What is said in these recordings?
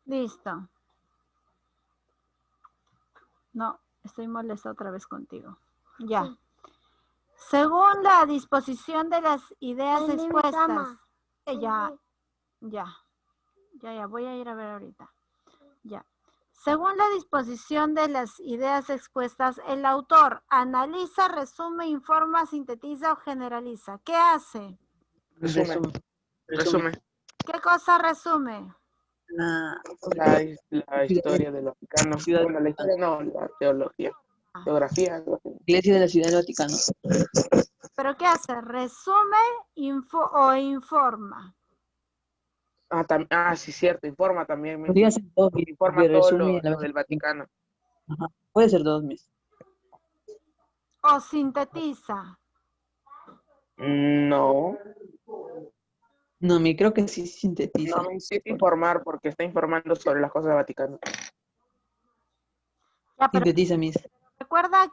Listo. No, estoy molesta otra vez contigo. Ya. Sí. Según la disposición de las ideas expuestas. Ya. Voy a ir a ver ahorita. Ya. Según la disposición de las ideas expuestas, el autor analiza, resume, informa, sintetiza o generaliza. ¿Qué hace? Resume. ¿Qué cosa resume? La historia del Vaticano. Bueno, la historia no, la teología. Geografía. Iglesia de la Ciudad del Vaticano. ¿Pero qué hace? ¿Resume o informa? Sí, cierto, informa también. Podría ser dos, Informa todo lo del Vaticano. Ajá. Puede ser dos, mis. ¿O sintetiza? No. No, creo que sí sintetiza. No, sí informar porque está informando sobre las cosas del Vaticano. Ya, pero sintetiza, mis. Recuerda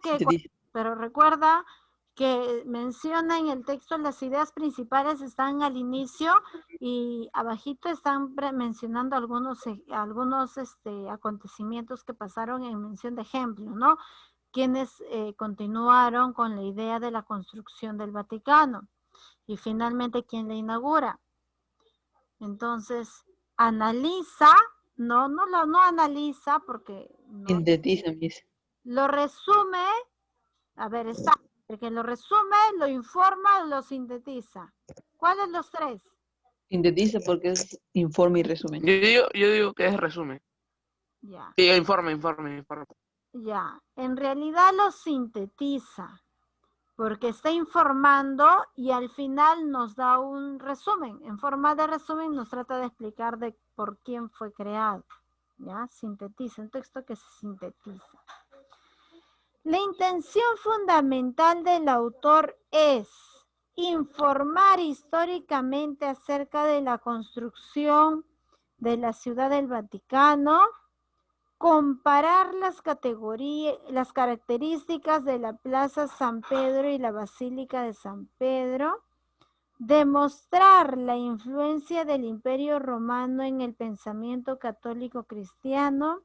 que menciona en el texto las ideas principales están al inicio y abajito están mencionando algunos acontecimientos que pasaron en mención de ejemplo, ¿no? Quienes continuaron con la idea de la construcción del Vaticano y finalmente quién la inaugura. Entonces, analiza, no analiza porque no, Sintetiza, mis. lo resume. A ver, está, el que lo resume, lo informa, lo sintetiza. ¿Cuáles los tres? Sintetiza porque es informe y resumen. Yo digo que es resumen. Ya. Sí, informe. Ya, en realidad lo sintetiza, porque está informando y al final nos da un resumen. En forma de resumen nos trata de explicar de por quién fue creado. Ya, sintetiza, un texto que se sintetiza. La intención fundamental del autor es informar históricamente acerca de la construcción de la Ciudad del Vaticano, comparar las características de la Plaza San Pedro y la Basílica de San Pedro, demostrar la influencia del Imperio Romano en el pensamiento católico cristiano,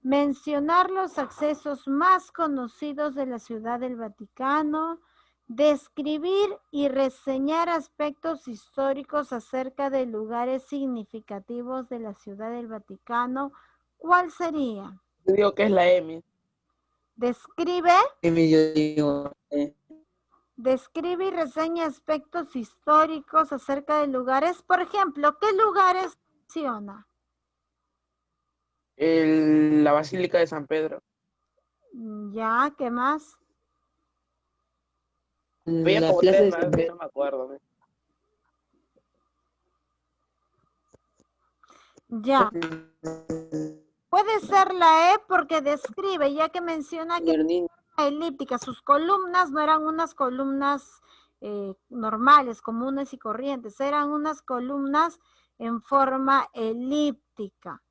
mencionar los accesos más conocidos de la Ciudad del Vaticano, describir y reseñar aspectos históricos acerca de lugares significativos de la Ciudad del Vaticano. ¿Cuál sería? Yo digo que es la M. Describe. Yo digo, Describe y reseña aspectos históricos acerca de lugares. Por ejemplo, ¿qué lugares menciona? La Basílica de San Pedro. Ya, ¿qué más? Veía como tres más, no me acuerdo. Ya. Puede ser la E porque describe, ya que menciona que elíptica, sus columnas no eran unas columnas normales, comunes y corrientes, eran unas columnas en forma elíptica,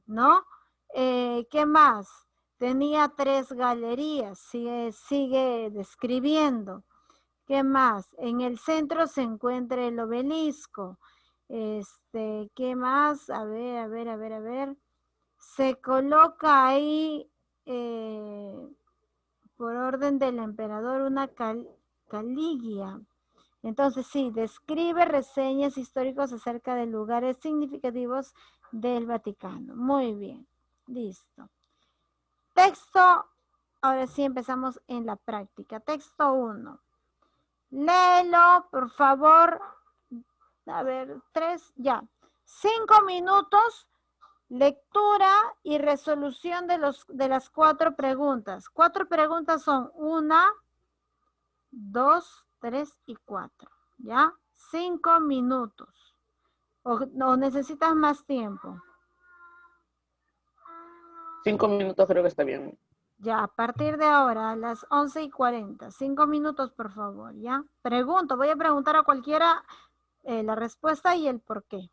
¿no? ¿Qué más? Tenía 3 galerías, sigue describiendo. ¿Qué más? En el centro se encuentra el obelisco. ¿Qué más? A ver. Se coloca ahí por orden del emperador una caligia. Entonces sí, describe reseñas históricos acerca de lugares significativos del Vaticano. Muy bien, listo. Texto, ahora sí empezamos en la práctica. Texto 1. Léelo, por favor. A ver, 3, ya. 5 minutos. Lectura y resolución de las 4 preguntas. 4 preguntas son 1, 2, 3 y 4. ¿Ya? 5 minutos. ¿O necesitas más tiempo? 5 minutos creo que está bien. Ya, a partir de ahora, a las 11:40. 5 minutos, por favor, ¿ya? Voy a preguntar a cualquiera la respuesta y el por qué.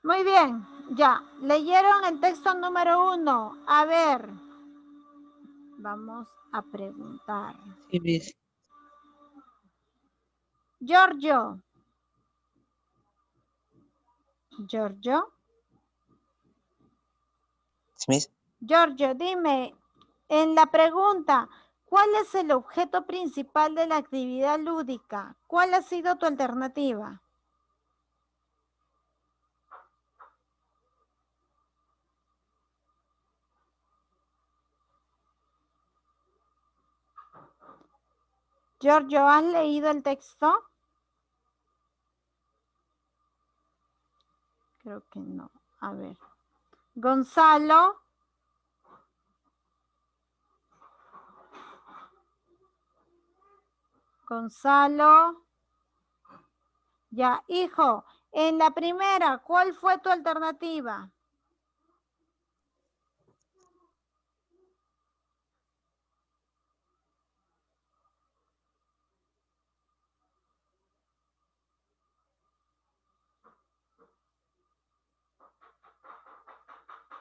Muy bien, ya. ¿Leyeron el texto número 1? A ver. Vamos a preguntar. Sí, Miss. Giorgio. Giorgio. Sí, Miss. Giorgio, dime, en la pregunta, ¿cuál es el objeto principal de la actividad lúdica? ¿Cuál ha sido tu alternativa? Giorgio, ¿has leído el texto? Creo que no. A ver. Gonzalo. Gonzalo. Ya, hijo, en la primera, ¿cuál fue tu alternativa?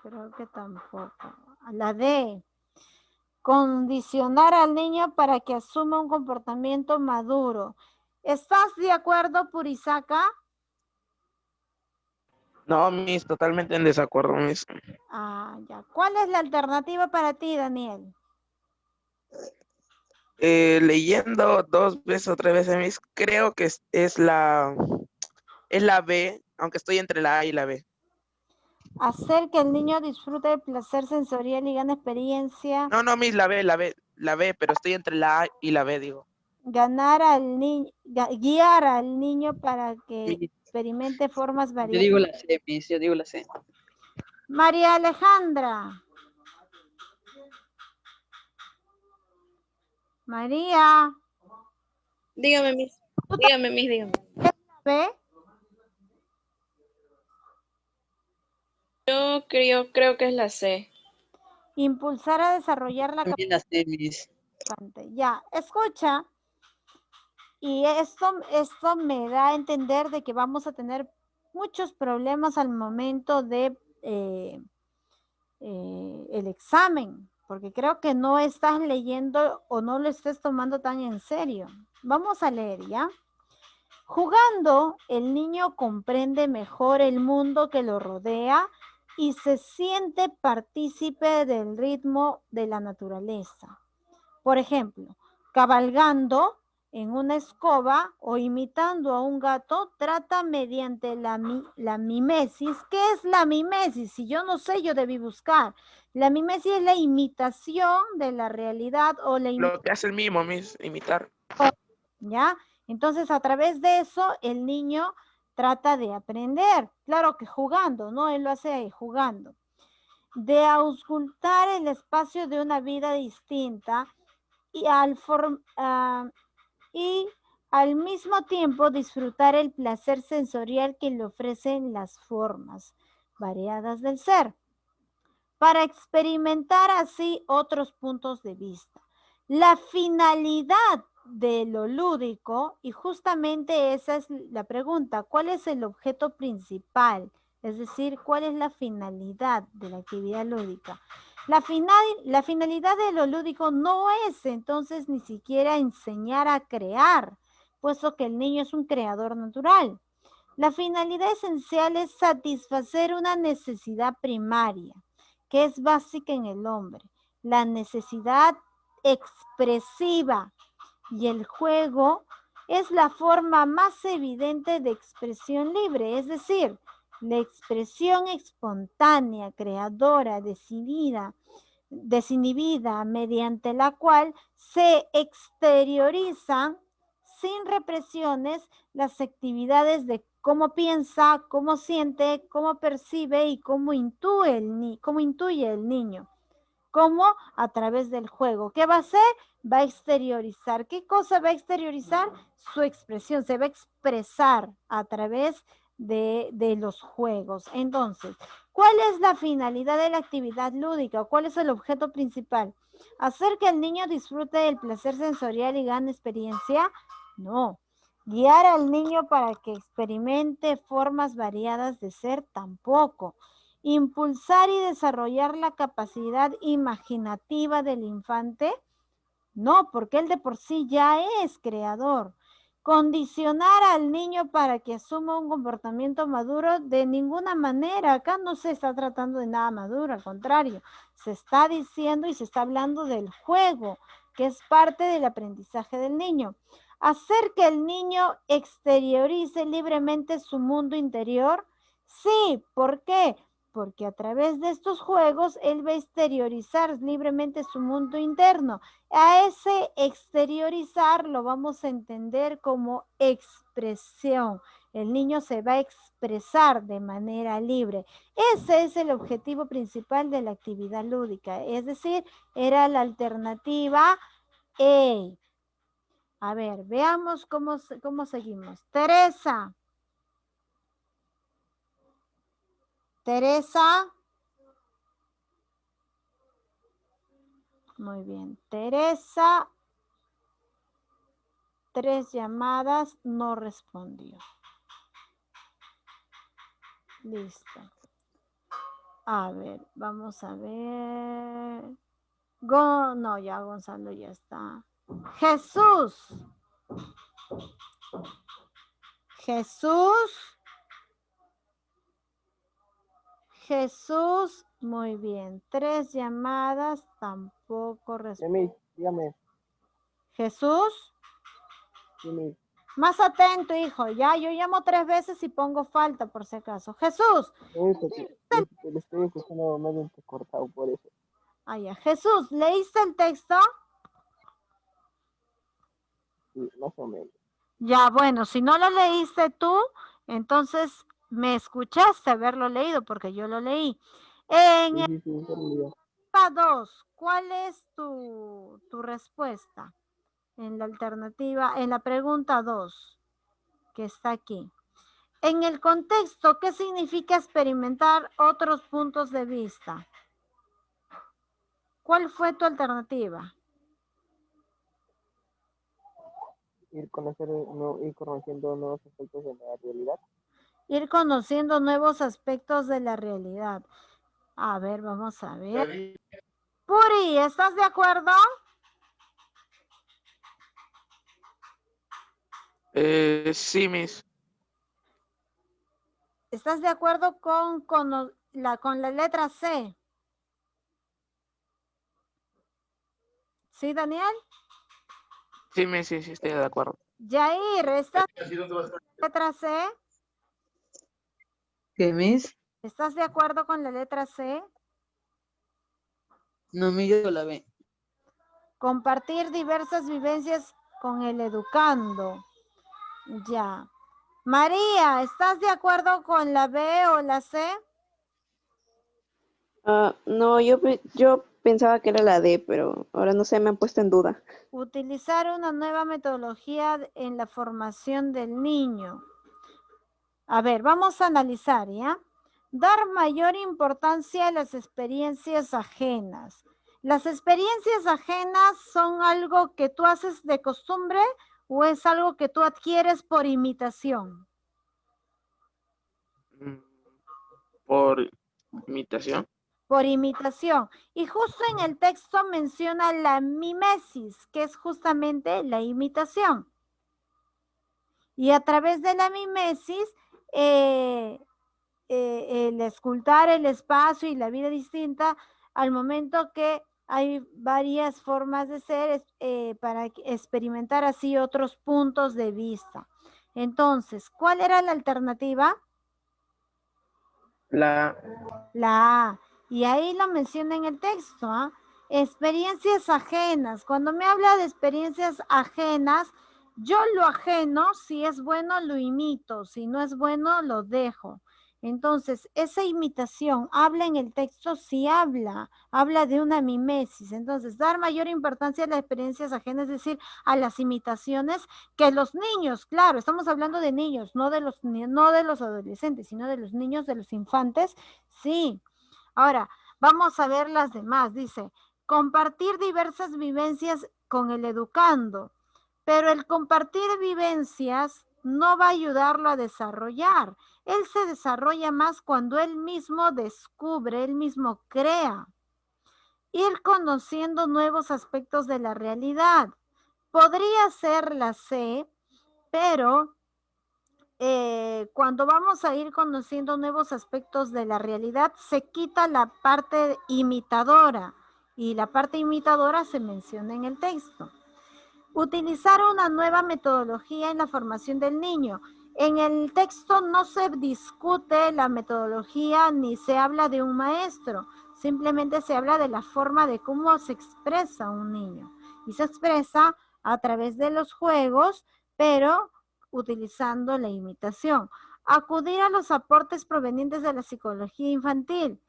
Creo que tampoco. La D. Condicionar al niño para que asuma un comportamiento maduro. ¿Estás de acuerdo, Purisaka? No, Miss, totalmente en desacuerdo, Miss. Ah, ya. ¿Cuál es la alternativa para ti, Daniel? Leyendo 2 veces o 3 veces, Miss, creo que es la B, aunque estoy entre la A y la B. Hacer que el niño disfrute del placer sensorial y gane experiencia. No, Miss, la B, pero estoy entre la A y la B, digo. Ganar al niño, guiar al niño para que Miss. experimente formas Yo variadas. digo la C, Miss. Yo digo la C. María Alejandra. María. Dígame, Miss. Dígame, Miss, dígame. ¿Ve? Yo creo que es la C. Impulsar a desarrollar la También la C, Miss. capacidad. Ya, escucha. Y esto me da a entender de que vamos a tener muchos problemas al momento de el examen, porque creo que no estás leyendo o no lo estés tomando tan en serio. Vamos a leer, ¿ya? Jugando, el niño comprende mejor el mundo que lo rodea y se siente partícipe del ritmo de la naturaleza. Por ejemplo, cabalgando en una escoba o imitando a un gato, trata mediante la mimesis. ¿Qué es la mimesis? Si yo no sé, yo debí buscar. La mimesis es la imitación de la realidad o la Lo que hace el mimo, Miss, imitar. ¿Ya? Entonces, a través de eso, el niño trata de aprender. Claro que jugando, ¿no? Él lo hace ahí, jugando. De auscultar el espacio de una vida distinta y al mismo tiempo disfrutar el placer sensorial que le ofrecen las formas variadas del ser, para experimentar así otros puntos de vista. La finalidad de lo lúdico, y justamente esa es la pregunta, ¿cuál es el objeto principal? Es decir, ¿cuál es la finalidad de la actividad lúdica? La finalidad de lo lúdico no es entonces ni siquiera enseñar a crear, puesto que el niño es un creador natural. La finalidad esencial es satisfacer una necesidad primaria, que es básica en el hombre, la necesidad expresiva, y el juego es la forma más evidente de expresión libre, es decir, la expresión espontánea, creadora, desinhibida, mediante la cual se exteriorizan sin represiones las actividades de cómo piensa, cómo siente, cómo percibe y cómo intuye el niño. ¿Cómo? A través del juego. ¿Qué va a hacer? Va a exteriorizar. ¿Qué cosa va a exteriorizar? Su expresión. Se va a expresar a través de los juegos. Entonces, ¿cuál es la finalidad de la actividad lúdica? ¿Cuál es el objeto principal? ¿Hacer que el niño disfrute del placer sensorial y gane experiencia? No. Guiar al niño para que experimente formas variadas de ser, tampoco. Impulsar y desarrollar la capacidad imaginativa del infante, no, porque él de por sí ya es creador. Condicionar al niño para que asuma un comportamiento maduro, de ninguna manera. Acá no se está tratando de nada maduro, al contrario, se está diciendo y se está hablando del juego, que es parte del aprendizaje del niño. Hacer que el niño exteriorice libremente su mundo interior. Sí, ¿por qué? Porque a través de estos juegos él va a exteriorizar libremente su mundo interno. A ese exteriorizar lo vamos a entender como expresión. El niño se va a expresar de manera libre. Ese es el objetivo principal de la actividad lúdica. Es decir, era la alternativa E. A ver, veamos cómo seguimos. Teresa. Teresa. Muy bien. Teresa, 3 llamadas, no respondió. Listo. A ver, vamos a ver. No, ya Gonzalo ya está. Jesús. Jesús. Jesús, muy bien. 3 llamadas, tampoco respondió. Dígame. Jesús. Dígame. Más atento, hijo. Ya, yo llamo 3 veces y pongo falta por si acaso. Jesús. Le estoy escuchando medio cortado por eso. Ah, ya. Jesús, ¿leíste el texto? Sí, más o menos. Ya, bueno, si no lo leíste tú, entonces me escuchaste haberlo leído porque yo lo leí. En Sí, el sí, sí, sí, 2, ¿cuál es tu respuesta? En la alternativa, en la pregunta 2, que está aquí. En el contexto, ¿qué significa experimentar otros puntos de vista? ¿Cuál fue tu alternativa? ir conociendo nuevos aspectos de la realidad. Ir conociendo nuevos aspectos de la realidad. A ver, vamos a ver. Puri, ¿estás de acuerdo? Sí, Miss. ¿Estás de acuerdo con la letra C? ¿Sí, Daniel? Sí, Miss, sí, estoy de acuerdo. Yair, ¿estás de acuerdo con la letra C? ¿Qué, Miss? ¿Estás de acuerdo con la letra C? No, mi yo la ve. Compartir diversas vivencias con el educando. Ya. María, ¿estás de acuerdo con la B o la C? No, yo pensaba que era la D, pero ahora no sé, me han puesto en duda. Utilizar una nueva metodología en la formación del niño. A ver, vamos a analizar, ¿ya? Dar mayor importancia a las experiencias ajenas. ¿Las experiencias ajenas son algo que tú haces de costumbre o es algo que tú adquieres por imitación? Por imitación. Por imitación. Y justo en el texto menciona la mimesis, que es justamente la imitación. Y a través de la mimesis, el escultar el espacio y la vida distinta, al momento que hay varias formas de ser para experimentar así otros puntos de vista. Entonces, ¿cuál era la alternativa? La A. Y ahí lo menciona en el texto, ¿ah? Experiencias ajenas. Cuando me habla de experiencias ajenas, yo lo ajeno, si es bueno, lo imito. Si no es bueno, lo dejo. Entonces, esa imitación, ¿habla en el texto? Sí habla de una mimesis. Entonces, dar mayor importancia a las experiencias ajenas, es decir, a las imitaciones, que los niños, claro, estamos hablando de niños, no de los adolescentes, sino de los niños, de los infantes, sí. Ahora, vamos a ver las demás. Dice, compartir diversas vivencias con el educando. pero el compartir vivencias no va a ayudarlo a desarrollar. Él se desarrolla más cuando él mismo descubre, él mismo crea. Ir conociendo nuevos aspectos de la realidad. Podría ser la C, pero cuando vamos a ir conociendo nuevos aspectos de la realidad, se quita la parte imitadora, y la parte imitadora se menciona en el texto. Utilizar una nueva metodología en la formación del niño. En el texto no se discute la metodología ni se habla de un maestro, simplemente se habla de la forma de cómo se expresa un niño. Y se expresa a través de los juegos, pero utilizando la imitación. Acudir a los aportes provenientes de la psicología infantil.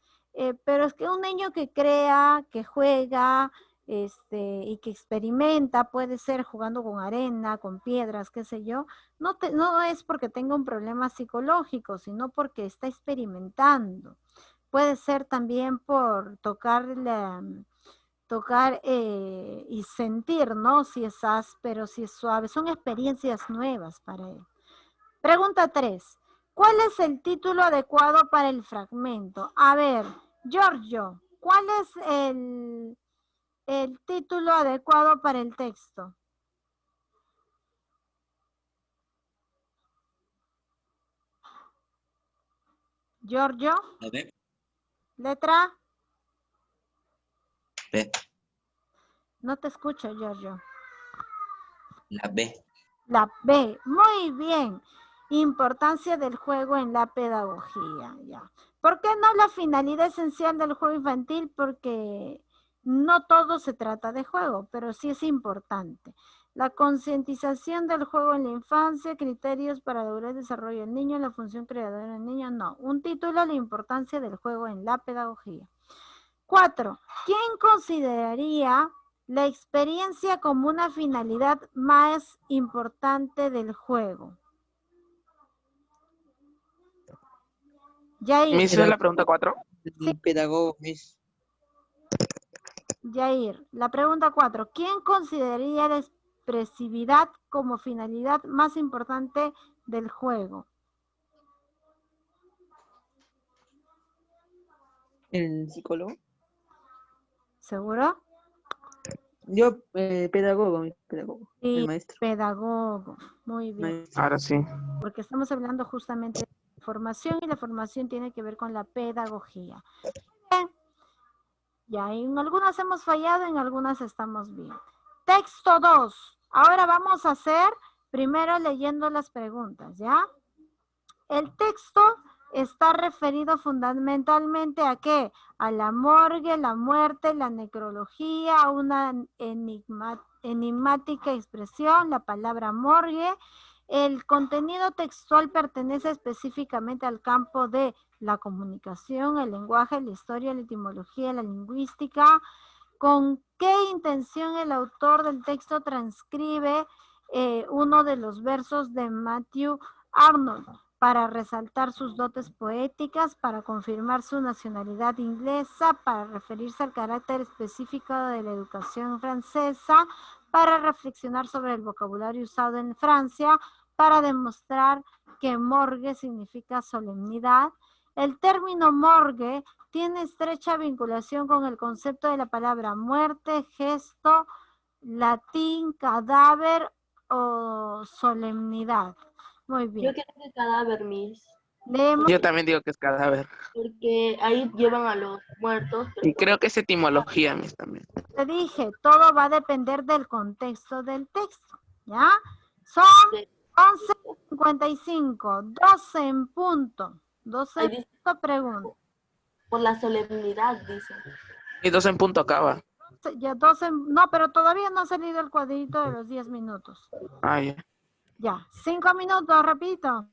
Pero es que un niño que crea, que juega, y que experimenta, puede ser jugando con arena, con piedras, qué sé yo, no es porque tenga un problema psicológico, sino porque está experimentando. Puede ser también por tocar y sentir, ¿no? Si es áspero, si es suave. Son experiencias nuevas para él. Pregunta 3. ¿Cuál es el título adecuado para el fragmento? A ver, Giorgio, ¿cuál es el título adecuado para el texto? Giorgio. La B. Letra. B. No te escucho, Giorgio. La B. La B. Muy bien. Importancia del juego en la pedagogía. Ya. ¿Por qué no la finalidad esencial del juego infantil? Porque no todo se trata de juego, pero sí es importante. La concientización del juego en la infancia, criterios para lograr el desarrollo del niño, la función creadora del niño, no. Un título, la importancia del juego en la pedagogía. 4. ¿Quién consideraría la experiencia como una finalidad más importante del juego? Yair. ¿Me hizo la pregunta 4? Sí. Pedagogo, Miss. Yair, la pregunta 4. ¿Quién consideraría la expresividad como finalidad más importante del juego? ¿El psicólogo? ¿Seguro? Yo, pedagogo, Miss, pedagogo. Sí, El maestro. pedagogo. Muy bien. Maestro. Ahora sí. Porque estamos hablando justamente de formación y la formación tiene que ver con la pedagogía. Bien. Ya, en algunas hemos fallado, en algunas estamos bien. Texto 2. Ahora vamos a hacer primero leyendo las preguntas, ¿ya? El texto está referido fundamentalmente ¿a qué? A la morgue, la muerte, la necrología, a una enigmática expresión, la palabra morgue. El contenido textual pertenece específicamente al campo de la comunicación, el lenguaje, la historia, la etimología, la lingüística. ¿Con qué intención el autor del texto transcribe uno de los versos de Matthew Arnold? Para resaltar sus dotes poéticas, para confirmar su nacionalidad inglesa, para referirse al carácter específico de la educación francesa, para reflexionar sobre el vocabulario usado en Francia, para demostrar que morgue significa solemnidad. El término morgue tiene estrecha vinculación con el concepto de la palabra muerte, gesto, latín, cadáver o solemnidad. Muy bien. Yo creo que cadáver, Miss, Leemos. Yo también digo que es cadáver. porque ahí llevan a los muertos. Pero Y creo que es etimología, Miss, también. Te dije, todo va a depender del contexto del texto, ¿ya? Son Sí. 11:55, 12 en punto. 12 Ahí en dice, punto, pregunta. por la solemnidad, dicen. Y 2 en punto acaba. Ya 12, no, pero todavía no ha salido el cuadrito de los 10 minutos. Ah, ya. Ya, 5 minutos, repito.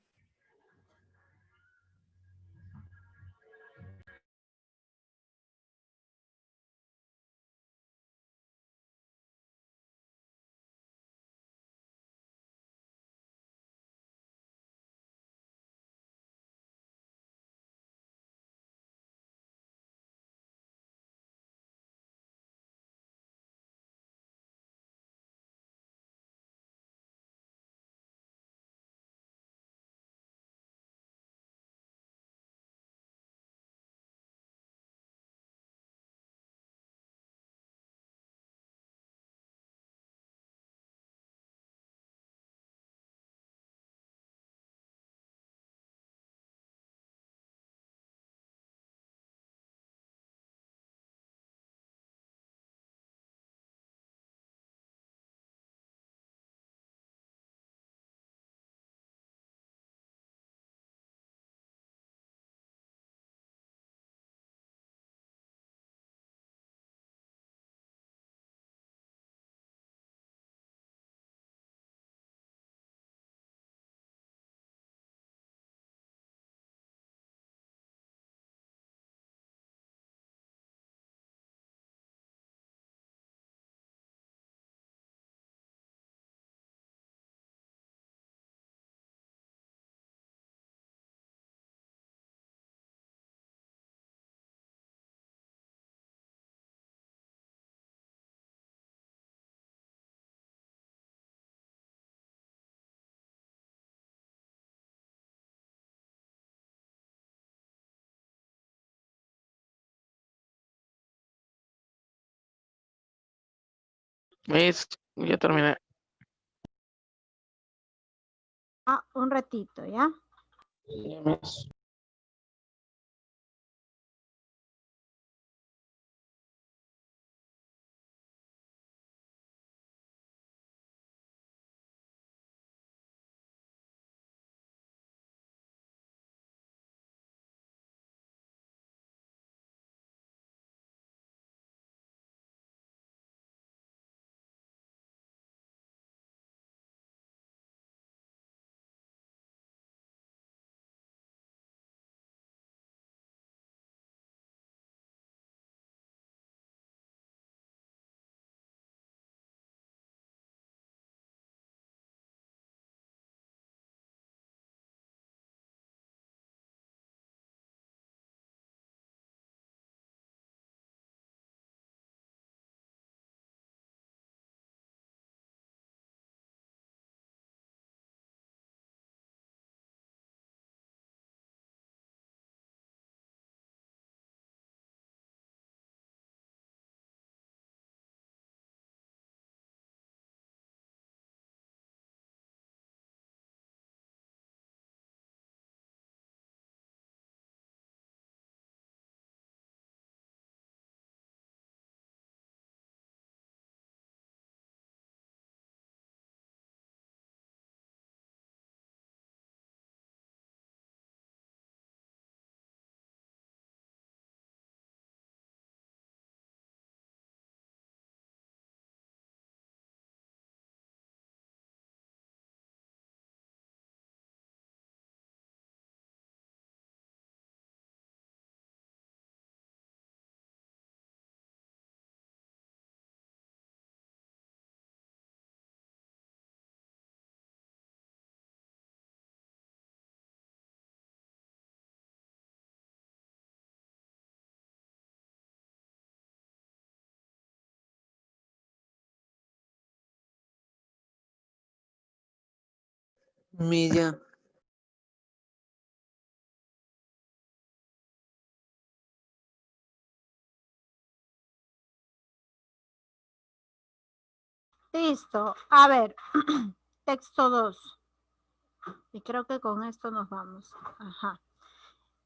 Miss, ya terminé. Ah, un ratito, ¿ya? Ya, Miss. Miss, ya. Listo. A ver, texto 2. Y creo que con esto nos vamos. Ajá.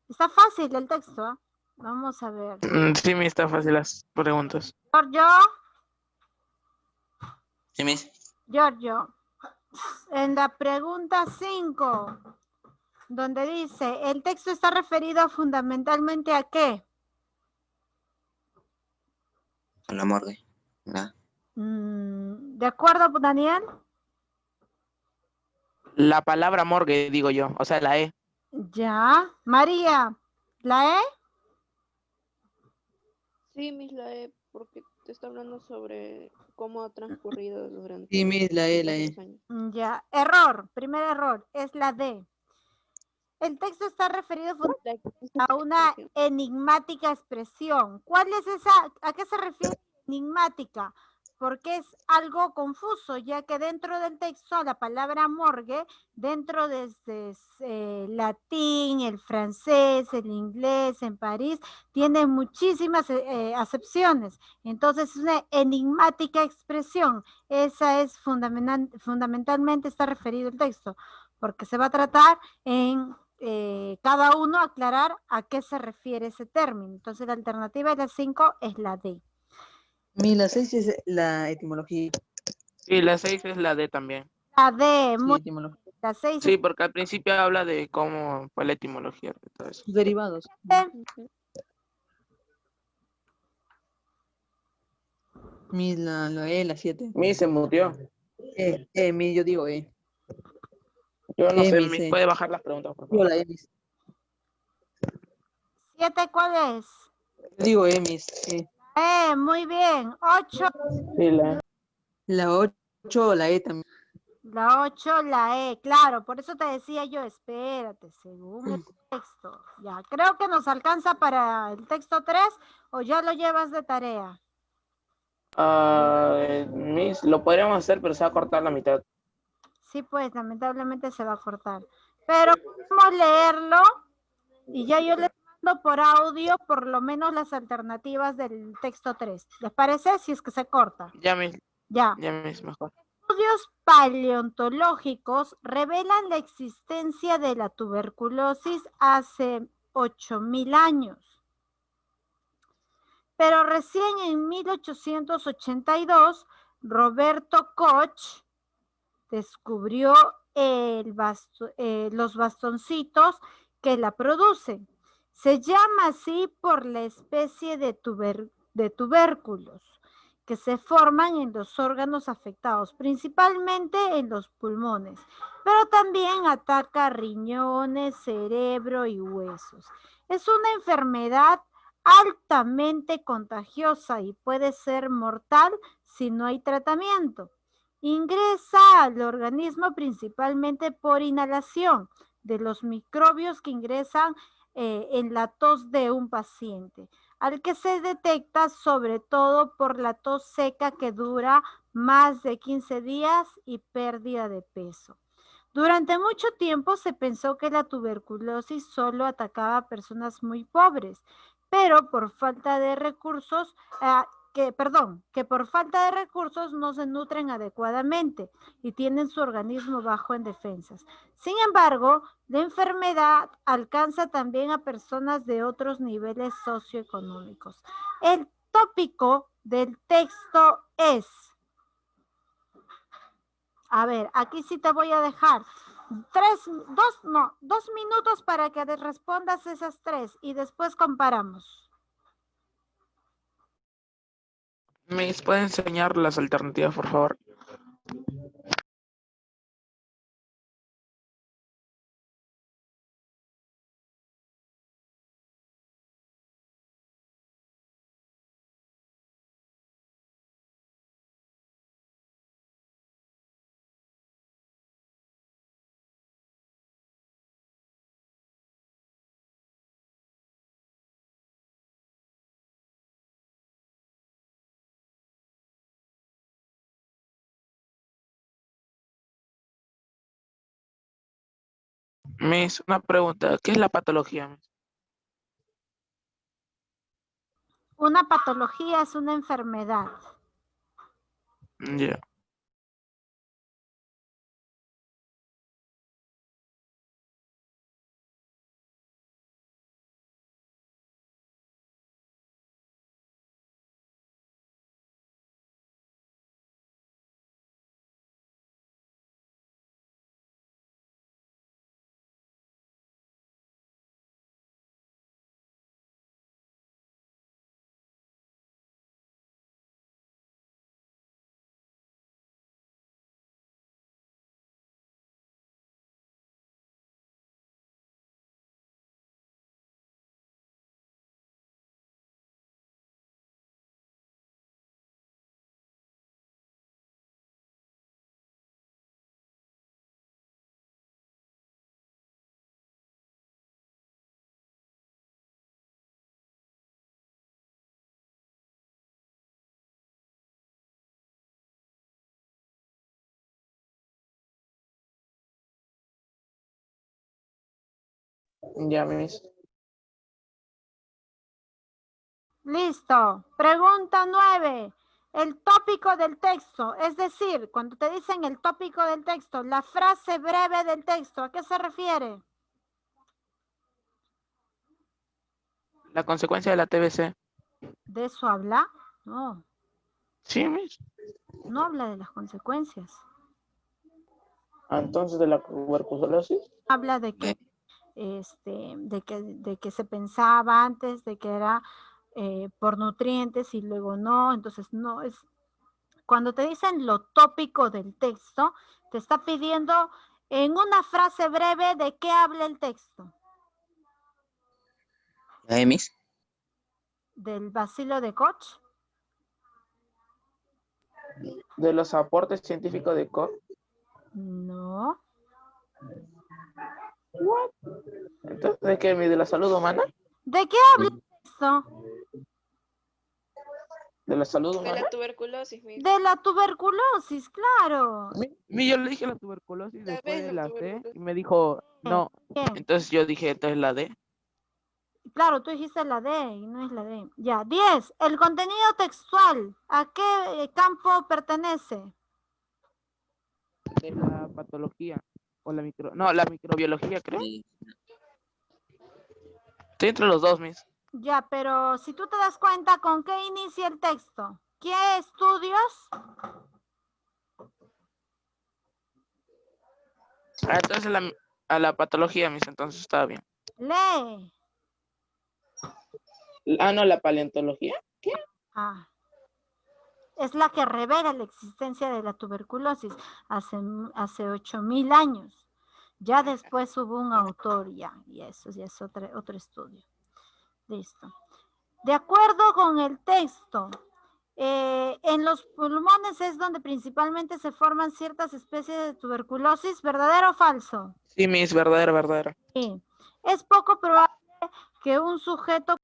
Está fácil el texto, ¿ah? Vamos a ver. Sí, Miss, está fácil las preguntas. Sí, Miss. Giorgio, en la pregunta 5, donde dice, el texto está referido fundamentalmente ¿a qué? A la morgue. La. ¿De acuerdo, Daniel? La palabra morgue, digo yo, o sea, la E. Ya. María, ¿la E? Sí, Miss, la E, porque te está hablando sobre cómo ha transcurrido durante Sí, Miss, la E, la los E. años. Ya. Error, primer error, es la D. El texto está referido a una enigmática expresión. ¿Cuál es esa? ¿A qué se refiere enigmática? Porque es algo confuso, ya que dentro del texto la palabra morgue, dentro desde latín, el francés, el inglés, en París, tiene muchísimas acepciones. Entonces es una enigmática expresión. Esa es fundamentalmente está referido el texto, porque se va a tratar en cada uno aclarar a qué se refiere ese término. Entonces la alternativa de las 5 es la D. Miss, la 6 es la etimología. Sí, la 6 es la D también. La D, Sí, muy, etimología. la 6 Sí, porque al principio habla de cómo fue la etimología de todo eso. Sus derivados. Ujú. Miss, la E, la 7. Miss se mutió. Miss, yo digo E. Yo no sé, Miss, Miss, puede bajar las preguntas, por digo favor. la E, Miss. 7, ¿cuál es? Yo digo E, Miss. Muy bien. 8, Sí, la La 8, la E también. la 8, la E. Claro, por eso te decía yo, espérate, según el texto. Ya, creo que nos alcanza para el texto 3 o ya lo llevas de tarea. Miss, lo podríamos hacer, pero se va a cortar la mitad. Sí, pues lamentablemente se va a cortar. Pero podemos leerlo y ya yo les mando por audio por lo menos las alternativas del texto 3. ¿Les parece? Si es que se corta. Ya, Miss. Ya. Ya, Miss, mejor. Estudios paleontológicos revelan la existencia de la tuberculosis hace 8.000 años. Pero recién en 1882, Roberto Koch descubrió los bastoncitos que la producen. Se llama así por la especie de tubérculos que se forman en los órganos afectados, principalmente en los pulmones, pero también ataca riñones, cerebro y huesos. Es una enfermedad altamente contagiosa y puede ser mortal si no hay tratamiento. Ingresa al organismo principalmente por inhalación de los microbios que ingresan en la tos de un paciente, al que se detecta sobre todo por la tos seca que dura más de 15 días y pérdida de peso. Durante mucho tiempo se pensó que la tuberculosis solo atacaba a personas muy pobres, pero por falta de recursos, que por falta de recursos no se nutren adecuadamente y tienen su organismo bajo en defensas. Sin embargo, la enfermedad alcanza también a personas de otros niveles socioeconómicos. El tópico del texto es, a ver, aquí sí te voy a dejar 2 minutos para que respondas esas 3 y después comparamos. Miss, ¿puede enseñar las alternativas, por favor? Miss, una pregunta. ¿Qué es la patología, Miss? Una patología es una enfermedad. Ya. Ya, Miss. Listo. Pregunta 9. El tópico del texto, es decir, cuando te dicen el tópico del texto, la frase breve del texto, ¿a qué se refiere? La consecuencia de la TBC. ¿De eso habla? No, Sí, Miss. no habla de las consecuencias. Entonces, de la tuberculosis. Habla de que, de que se pensaba antes de que era por nutrientes y luego no, entonces no es. Cuando te dicen lo tópico del texto, te está pidiendo en una frase breve de qué habla el texto. Miss. ¿Del bacilo de Koch? De los aportes científicos de Koch. No. Entonces, ¿de qué? ¿De la salud humana? ¿De qué habla el texto? ¿De la salud De humana? la tuberculosis, Miss. De la tuberculosis, claro. Yo le dije la tuberculosis Tal después vez de la la C tuberculosis. y me dijo no. Bien. Entonces yo dije, entonces la D. Claro, tú dijiste la D y no es la D. Ya, 10. El contenido textual, ¿a qué campo pertenece? De la patología. O la la microbiología, creo. Sí. Estoy entre los dos, Miss. Ya, pero si tú te das cuenta, ¿con qué inicia el texto? ¿Qué estudios? Entonces a la patología, Miss, entonces estaba bien. Lee. No, la paleontología. Ah. Es la que revela la existencia de la tuberculosis hace 8.000 años. Ya después hubo un autor y eso ya es otro estudio. Listo. De acuerdo con el texto, en los pulmones es donde principalmente se forman ciertas especies de tuberculosis, ¿verdadero o falso? Sí, Miss, verdadero. Sí. Es poco probable que un sujeto